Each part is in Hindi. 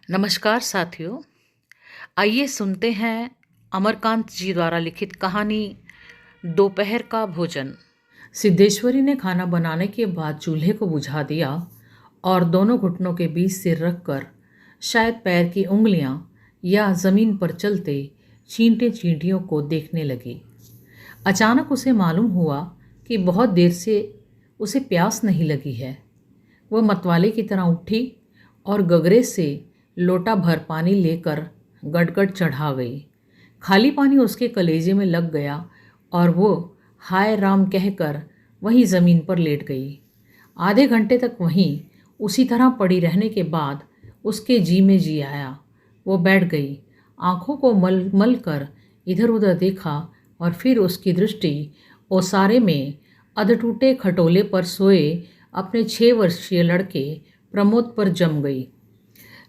नमस्कार साथियों। आइए सुनते हैं अमरकांत जी द्वारा लिखित कहानी दोपहर का भोजन। सिद्धेश्वरी ने खाना बनाने के बाद चूल्हे को बुझा दिया और दोनों घुटनों के बीच सिर रखकर शायद पैर की उंगलियां या ज़मीन पर चलते चींटे चींटियों को देखने लगी। अचानक उसे मालूम हुआ कि बहुत देर से उसे प्यास नहीं लगी है। वह मतवाले की तरह उठी और गगरे से लोटा भर पानी लेकर गटगट चढ़ा गई। खाली पानी उसके कलेजे में लग गया और वो हाय राम कहकर वहीं ज़मीन पर लेट गई। आधे घंटे तक वहीं उसी तरह पड़ी रहने के बाद उसके जी में जी आया। वो बैठ गई, आँखों को मल मल कर इधर उधर देखा और फिर उसकी दृष्टि ओसारे में अधटूटे खटोले पर सोए अपने 6 वर्षीय लड़के प्रमोद पर जम गई।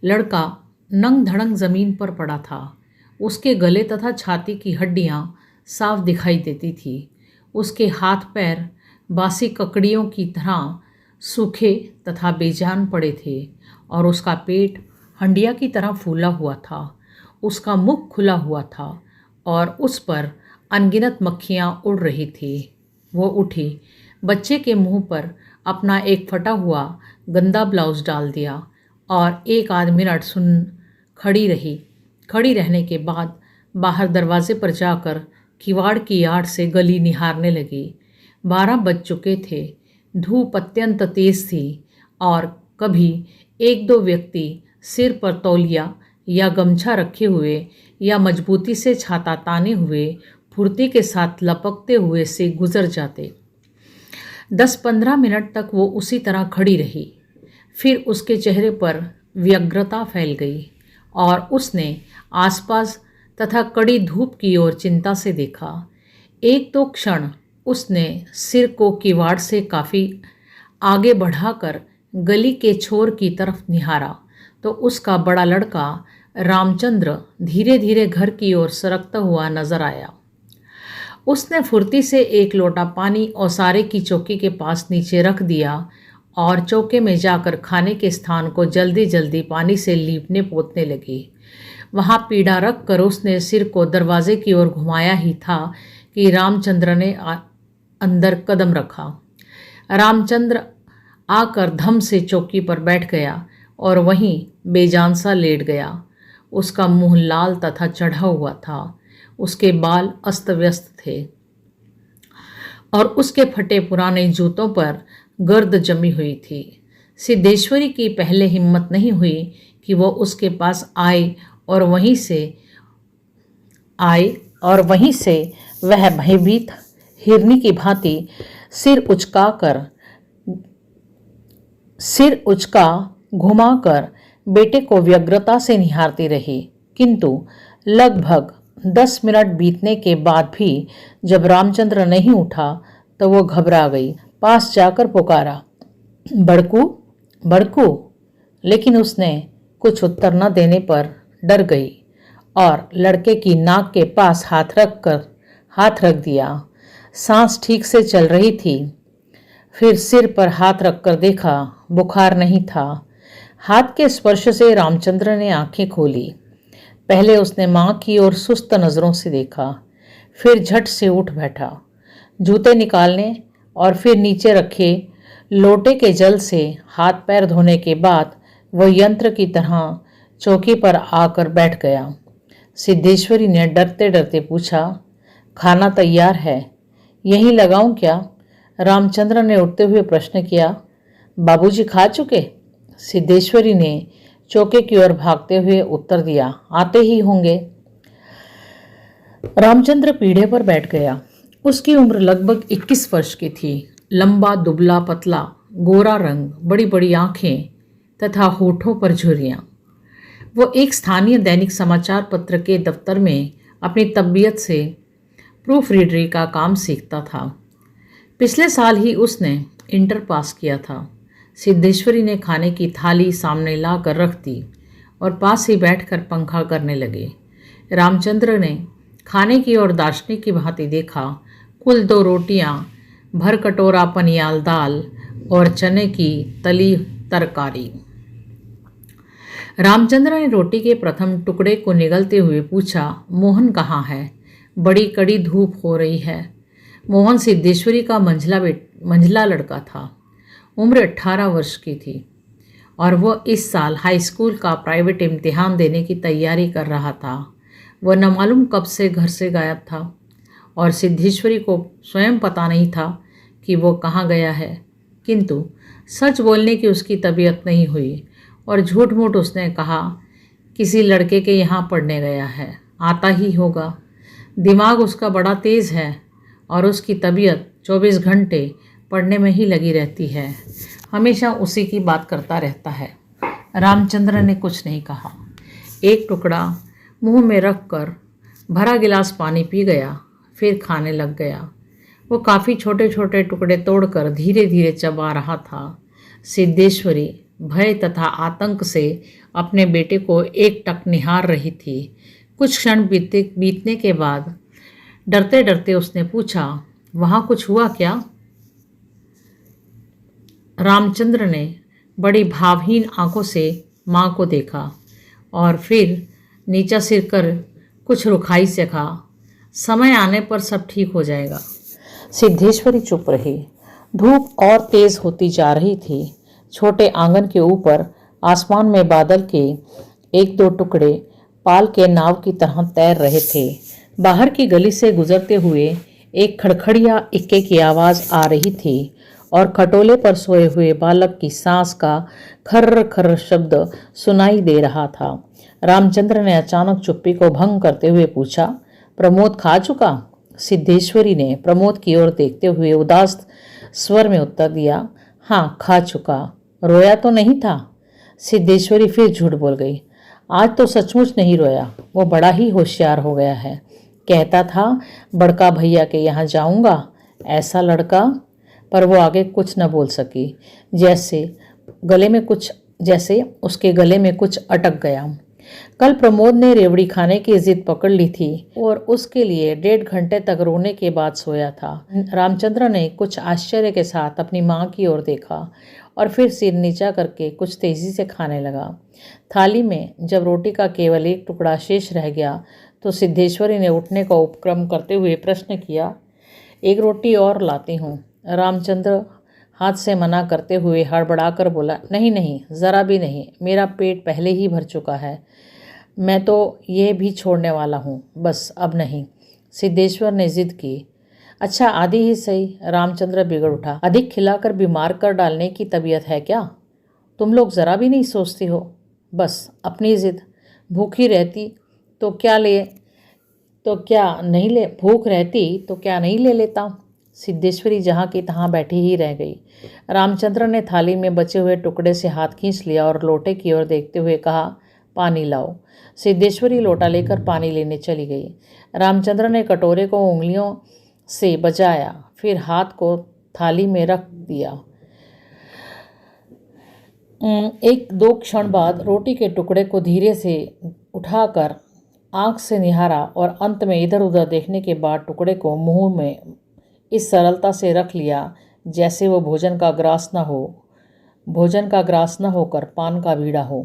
लड़का नंग धड़ंग ज़मीन पर पड़ा था। उसके गले तथा छाती की हड्डियां साफ दिखाई देती थी। उसके हाथ पैर बासी ककड़ियों की तरह सूखे तथा बेजान पड़े थे और उसका पेट हंडिया की तरह फूला हुआ था। उसका मुख खुला हुआ था और उस पर अनगिनत मक्खियाँ उड़ रही थी। वो उठी, बच्चे के मुंह पर अपना एक फटा हुआ गंदा ब्लाउज डाल दिया और एक आध मिनट खड़ी रहने के बाद बाहर दरवाजे पर जाकर किवाड़ की आड़ से गली निहारने लगी। 12 बज चुके थे। धूप अत्यंत तेज थी और कभी एक दो व्यक्ति सिर पर तौलिया या गमछा रखे हुए या मजबूती से छाता ताने हुए फुर्ती के साथ लपकते हुए से गुजर जाते। 10-15 मिनट तक वो उसी तरह खड़ी रही। फिर उसके चेहरे पर व्यग्रता फैल गई और उसने आसपास तथा कड़ी धूप की ओर चिंता से देखा। एक दो क्षण उसने सिर को किवाड़ से काफ़ी आगे बढ़ाकर गली के छोर की तरफ निहारा तो उसका बड़ा लड़का रामचंद्र धीरे धीरे घर की ओर सरकता हुआ नजर आया। उसने फुर्ती से एक लोटा पानी ओसारे की चौकी के पास नीचे रख दिया और चौके में जाकर खाने के स्थान को जल्दी जल्दी पानी से लीपने पोतने लगी। वहाँ पीढ़ा रख कर उसने सिर को दरवाजे की ओर घुमाया ही था कि रामचंद्र ने अंदर कदम रखा। रामचंद्र आकर धम से चौकी पर बैठ गया और वहीं बेजान सा लेट गया। उसका मुंह लाल तथा चढ़ा हुआ था। उसके बाल अस्त व्यस्त थे और उसके फटे पुराने जूतों पर गर्द जमी हुई थी। सिद्धेश्वरी की पहले हिम्मत नहीं हुई कि वो उसके पास आए और वहीं से वह भयभीत हिरनी की भांति सिर उचका घुमाकर बेटे को व्यग्रता से निहारती रही। किंतु लगभग 10 मिनट बीतने के बाद भी जब रामचंद्र नहीं उठा तो वो घबरा गई। पास जाकर पुकारा, बड़कू बड़कू, लेकिन उसने कुछ उत्तर न देने पर डर गई और लड़के की नाक के पास हाथ रख दिया। सांस ठीक से चल रही थी। फिर सिर पर हाथ रखकर देखा, बुखार नहीं था। हाथ के स्पर्श से रामचंद्र ने आंखें खोली। पहले उसने माँ की ओर सुस्त नज़रों से देखा, फिर झट से उठ बैठा। जूते निकालने और फिर नीचे रखे लोटे के जल से हाथ पैर धोने के बाद वह यंत्र की तरह चौकी पर आकर बैठ गया। सिद्धेश्वरी ने डरते डरते पूछा, खाना तैयार है, यहीं लगाऊं क्या? रामचंद्र ने उठते हुए प्रश्न किया। बाबूजी खा चुके? सिद्धेश्वरी ने चौके की ओर भागते हुए उत्तर दिया, आते ही होंगे। रामचंद्र पीढ़े पर बैठ गया। उसकी उम्र लगभग 21 वर्ष की थी। लंबा दुबला पतला, गोरा रंग, बड़ी बड़ी आंखें तथा होठों पर झुर्रियां। वो एक स्थानीय दैनिक समाचार पत्र के दफ्तर में अपनी तबीयत से प्रूफ रीडरी का काम सीखता था। पिछले साल ही उसने इंटर पास किया था। सिद्धेश्वरी ने खाने की थाली सामने ला कर रख दी और पास ही बैठकर पंखा करने लगे। रामचंद्र ने खाने की ओर दार्शनिक की भांति देखा। कुल 2 रोटियां, भर कटोरा पनियाल दाल और चने की तली तरकारी। रामचंद्र ने रोटी के प्रथम टुकड़े को निगलते हुए पूछा, मोहन कहाँ है? बड़ी कड़ी धूप हो रही है। मोहन सिद्धेश्वरी का मंझला लड़का था। उम्र 18 वर्ष की थी और वह इस साल हाई स्कूल का प्राइवेट इम्तिहान देने की तैयारी कर रहा था। वह न मालूम कब से घर से गायब था और सिद्धेश्वरी को स्वयं पता नहीं था कि वो कहाँ गया है। किंतु सच बोलने की उसकी तबीयत नहीं हुई और झूठ मूठ उसने कहा, किसी लड़के के यहाँ पढ़ने गया है, आता ही होगा। दिमाग उसका बड़ा तेज़ है और उसकी तबीयत 24 घंटे पढ़ने में ही लगी रहती है, हमेशा उसी की बात करता रहता है। रामचंद्र ने कुछ नहीं कहा। एक टुकड़ा मुंह में रख कर भरा गिलास पानी पी गया, फिर खाने लग गया। वो काफ़ी छोटे छोटे टुकड़े तोड़कर धीरे धीरे चबा रहा था। सिद्धेश्वरी भय तथा आतंक से अपने बेटे को एकटक निहार रही थी। कुछ क्षण बीतने के बाद डरते डरते उसने पूछा, वहाँ कुछ हुआ क्या? रामचंद्र ने बड़ी भावहीन आंखों से माँ को देखा और फिर नीचा सिर कर कुछ रुखाई से कहा, समय आने पर सब ठीक हो जाएगा। सिद्धेश्वरी चुप रही। धूप और तेज होती जा रही थी। छोटे आंगन के ऊपर आसमान में बादल के एक दो टुकड़े पाल के नाव की तरह तैर रहे थे। बाहर की गली से गुजरते हुए एक खड़खड़िया इक्के की आवाज़ आ रही थी और खटोले पर सोए हुए बालक की सांस का खर्र खर्र शब्द सुनाई दे रहा था। रामचंद्र ने अचानक चुप्पी को भंग करते हुए पूछा, प्रमोद खा चुका? सिद्धेश्वरी ने प्रमोद की ओर देखते हुए उदास स्वर में उत्तर दिया, हाँ खा चुका। रोया तो नहीं था? सिद्धेश्वरी फिर झूठ बोल गई। आज तो सचमुच नहीं रोया, वो बड़ा ही होशियार हो गया है। कहता था बड़का भैया के यहाँ जाऊंगा, ऐसा लड़का। पर वो आगे कुछ न बोल सकी, जैसे उसके गले में कुछ अटक गया। कल प्रमोद ने रेवड़ी खाने की जिद पकड़ ली थी और उसके लिए 1.5 घंटे तक रोने के बाद सोया था। रामचंद्र ने कुछ आश्चर्य के साथ अपनी माँ की ओर देखा और फिर सिर नीचा करके कुछ तेजी से खाने लगा। थाली में जब रोटी का केवल एक टुकड़ा शेष रह गया तो सिद्धेश्वरी ने उठने का उपक्रम करते हुए प्रश्न किया, एक रोटी और लाती हूँ। रामचंद्र हाथ से मना करते हुए हड़बड़ाकर बोला, नहीं नहीं, ज़रा भी नहीं, मेरा पेट पहले ही भर चुका है, मैं तो ये भी छोड़ने वाला हूँ, बस अब नहीं। सिद्धेश्वर ने जिद की। अच्छा आधी ही सही। रामचंद्र बिगड़ उठा। अधिक खिलाकर बीमार कर डालने की तबीयत है क्या? तुम लोग ज़रा भी नहीं सोचती हो, बस अपनी जिद। भूखी रहती तो क्या नहीं ले भूख रहती तो क्या नहीं ले लेता। सिद्धेश्वरी जहाँ की तहाँ बैठी ही रह गई। रामचंद्र ने थाली में बचे हुए टुकड़े से हाथ खींच लिया और लोटे की ओर देखते हुए कहा, पानी लाओ। सिद्धेश्वरी लोटा लेकर पानी लेने चली गई। रामचंद्र ने कटोरे को उंगलियों से बजाया, फिर हाथ को थाली में रख दिया। 1-2 क्षण बाद रोटी के टुकड़े को धीरे से उठाकर आँख से निहारा और अंत में इधर उधर देखने के बाद टुकड़े को मुंह में इस सरलता से रख लिया जैसे वो भोजन का ग्रास न होकर पान का बीड़ा हो।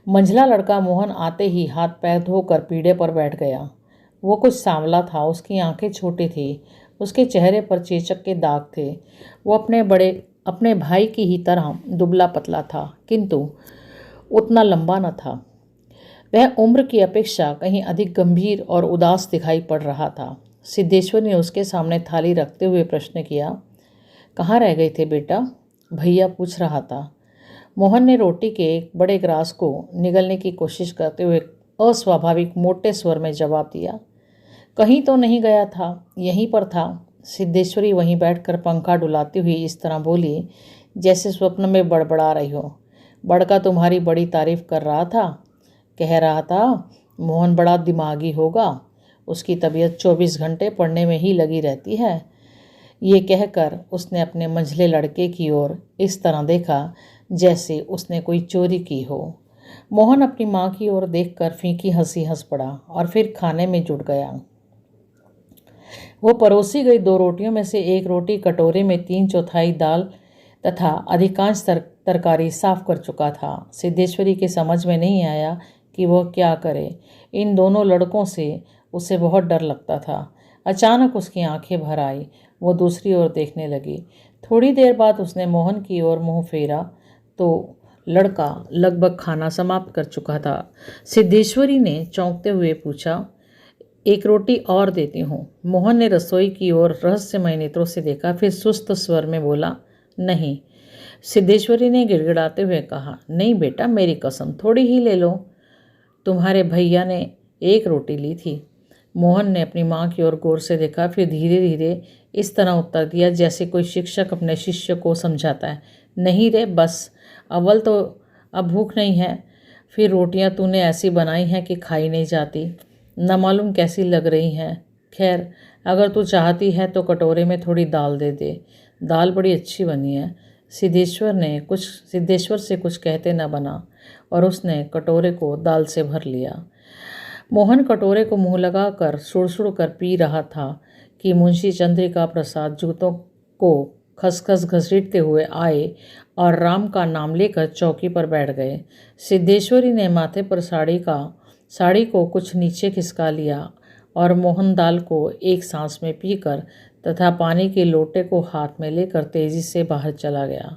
मंझला लड़का मोहन आते ही हाथ पैर धोकर पीढ़े पर बैठ गया। वो कुछ सांवला था, उसकी आंखें छोटी थी, उसके चेहरे पर चेचक के दाग थे। वो अपने भाई की ही तरह दुबला पतला था, किंतु उतना लंबा न था। वह उम्र की अपेक्षा कहीं अधिक गंभीर और उदास दिखाई पड़ रहा था। सिद्धेश्वर ने उसके सामने थाली रखते हुए प्रश्न किया, कहाँ रह गए थे बेटा? भैया पूछ रहा था। मोहन ने रोटी के एक बड़े ग्रास को निगलने की कोशिश करते हुए अस्वाभाविक मोटे स्वर में जवाब दिया, कहीं तो नहीं गया था, यहीं पर था। सिद्धेश्वरी वहीं बैठकर पंखा डुलाती हुई इस तरह बोली जैसे स्वप्न में बड़बड़ा रही हो। बड़का तुम्हारी बड़ी तारीफ कर रहा था, कह रहा था मोहन बड़ा दिमागी होगा, उसकी तबीयत 24 घंटे पढ़ने में ही लगी रहती है। ये कहकर उसने अपने मंझले लड़के की ओर इस तरह देखा जैसे उसने कोई चोरी की हो। मोहन अपनी माँ की ओर देखकर फीकी हंसी हंस पड़ा और फिर खाने में जुट गया। वो परोसी गई 2 रोटियों में से एक रोटी कटोरे में 3/4 दाल तथा अधिकांश तरकारी साफ कर चुका था। सिद्धेश्वरी के समझ में नहीं आया कि वह क्या करे। इन दोनों लड़कों से उसे बहुत डर लगता था। अचानक उसकी आंखें भर आई। वो दूसरी ओर देखने लगी। थोड़ी देर बाद उसने मोहन की ओर मुंह फेरा तो लड़का लगभग खाना समाप्त कर चुका था। सिद्धेश्वरी ने चौंकते हुए पूछा, एक रोटी और देती हूँ। मोहन ने रसोई की ओर रहस्यमय नेत्रों से देखा, फिर सुस्त स्वर में बोला, नहीं। सिद्धेश्वरी ने गिड़गिड़ाते हुए कहा, नहीं बेटा, मेरी कसम, थोड़ी ही ले लो। तुम्हारे भैया ने एक रोटी ली थी। मोहन ने अपनी माँ की ओर गौर से देखा, फिर धीरे धीरे इस तरह उत्तर दिया जैसे कोई शिक्षक अपने शिष्य को समझाता है, नहीं रे, बस। अव्वल तो अब भूख नहीं है, फिर रोटियां तूने ऐसी बनाई हैं कि खाई नहीं जाती, न मालूम कैसी लग रही हैं। खैर, अगर तू चाहती है तो कटोरे में थोड़ी दाल दे दे, दाल बड़ी अच्छी बनी है। सिद्धेश्वर से कुछ कहते न बना और उसने कटोरे को दाल से भर लिया। मोहन कटोरे को मुंह लगाकर सुड़-सुड़ कर पी रहा था कि मुंशी चंद्रिका प्रसाद जूतों को खसखस घसीटते हुए आए और राम का नाम लेकर चौकी पर बैठ गए। सिद्धेश्वरी ने माथे पर साड़ी को कुछ नीचे खिसका लिया और मोहन दाल को एक सांस में पीकर तथा पानी के लोटे को हाथ में लेकर तेजी से बाहर चला गया।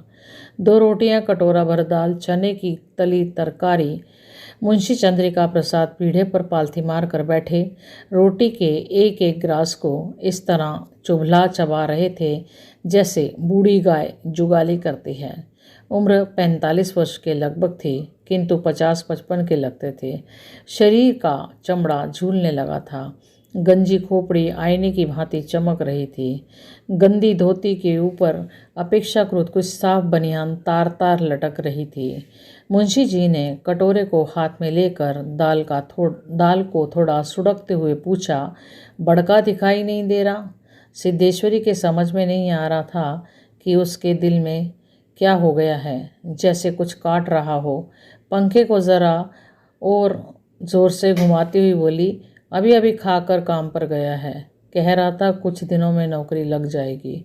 2 रोटियां, कटोरा भर दाल, चने की तली तरकारी। मुंशी चंद्रिका प्रसाद पीढ़े पर पालथी मार कर बैठे रोटी के एक एक ग्रास को इस तरह चुभला चबा रहे थे जैसे बूढ़ी गाय जुगाली करती है। उम्र 45 वर्ष के लगभग थी, किंतु 50-55 के लगते थे। शरीर का चमड़ा झूलने लगा था। गंजी खोपड़ी आईने की भांति चमक रही थी। गंदी धोती के ऊपर अपेक्षाकृत कुछ साफ बनियान तार तार लटक रही थी। मुंशी जी ने कटोरे को हाथ में लेकर दाल को थोड़ा सुड़कते हुए पूछा, बड़का दिखाई नहीं दे रहा। सिद्धेश्वरी के समझ में नहीं आ रहा था कि उसके दिल में क्या हो गया है, जैसे कुछ काट रहा हो। पंखे को ज़रा और ज़ोर से घुमाती हुई बोली, अभी अभी खाकर काम पर गया है, कह रहा था कुछ दिनों में नौकरी लग जाएगी।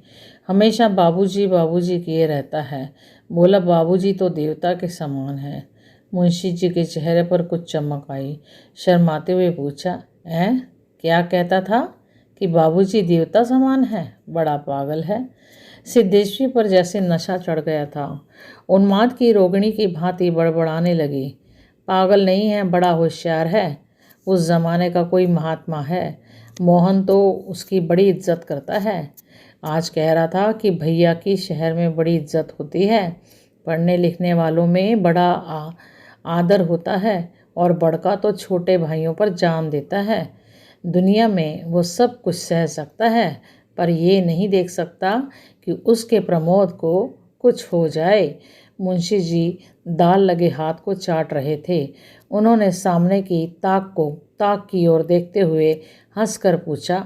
हमेशा बाबूजी बाबूजी किए रहता है। बोला, बाबूजी तो देवता के समान है। मुंशी जी के चेहरे पर कुछ चमक आई। शर्माते हुए पूछा, हैं, क्या कहता था कि बाबूजी देवता समान है? बड़ा पागल है। सिद्धेश्वरी पर जैसे नशा चढ़ गया था। उन्माद की रोगिणी की भांति बड़बड़ाने लगी, पागल नहीं है, बड़ा होशियार है। उस जमाने का कोई महात्मा है। मोहन तो उसकी बड़ी इज्जत करता है। आज कह रहा था कि भैया की शहर में बड़ी इज्जत होती है, पढ़ने लिखने वालों में बड़ा आदर होता है और बड़का तो छोटे भाइयों पर जान देता है। दुनिया में वो सब कुछ सह सकता है, पर ये नहीं देख सकता कि उसके प्रमोद को कुछ हो जाए। मुंशी जी दाल लगे हाथ को चाट रहे थे। उन्होंने सामने की ताक की ओर देखते हुए हंसकर पूछा,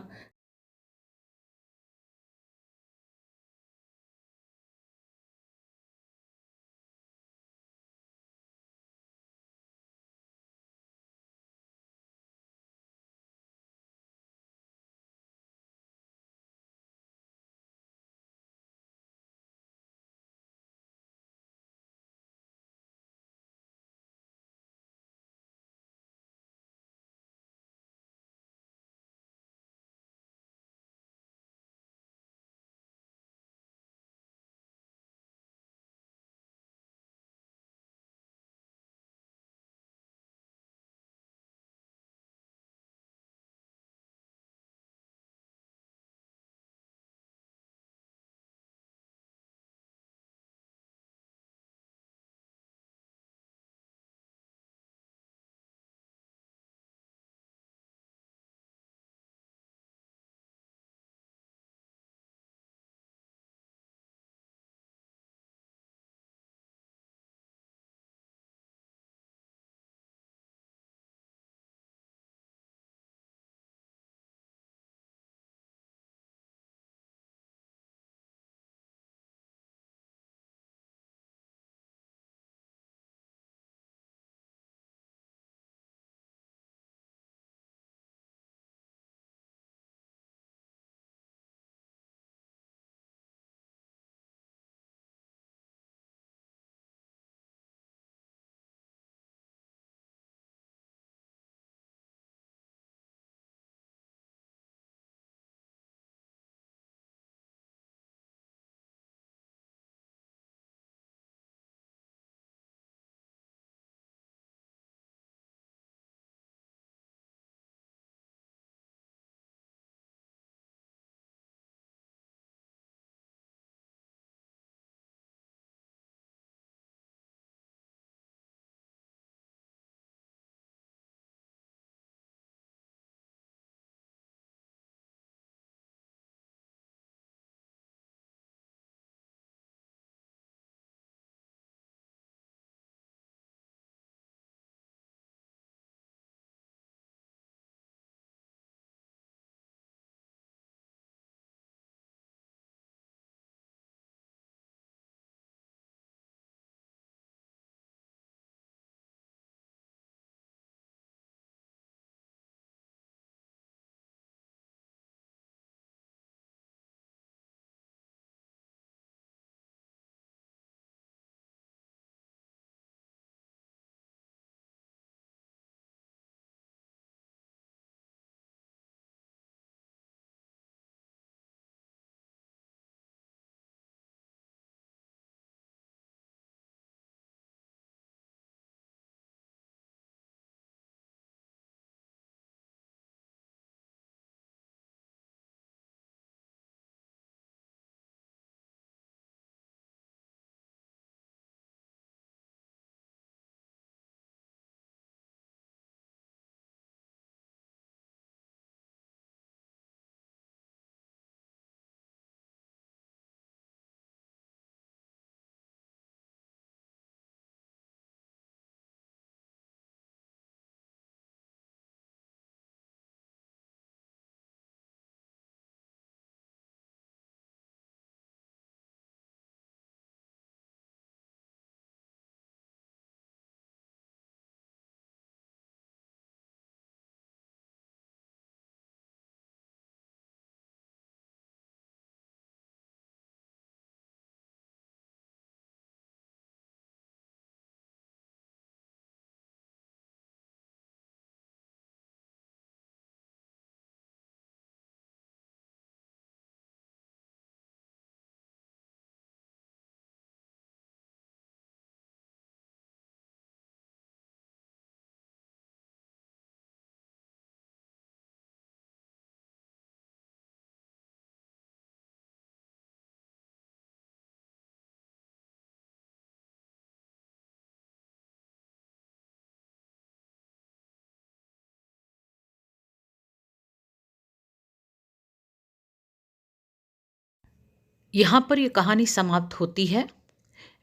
यहाँ पर ये कहानी समाप्त होती है।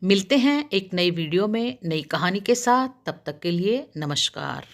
मिलते हैं एक नई वीडियो में नई कहानी के साथ। तब तक के लिए नमस्कार।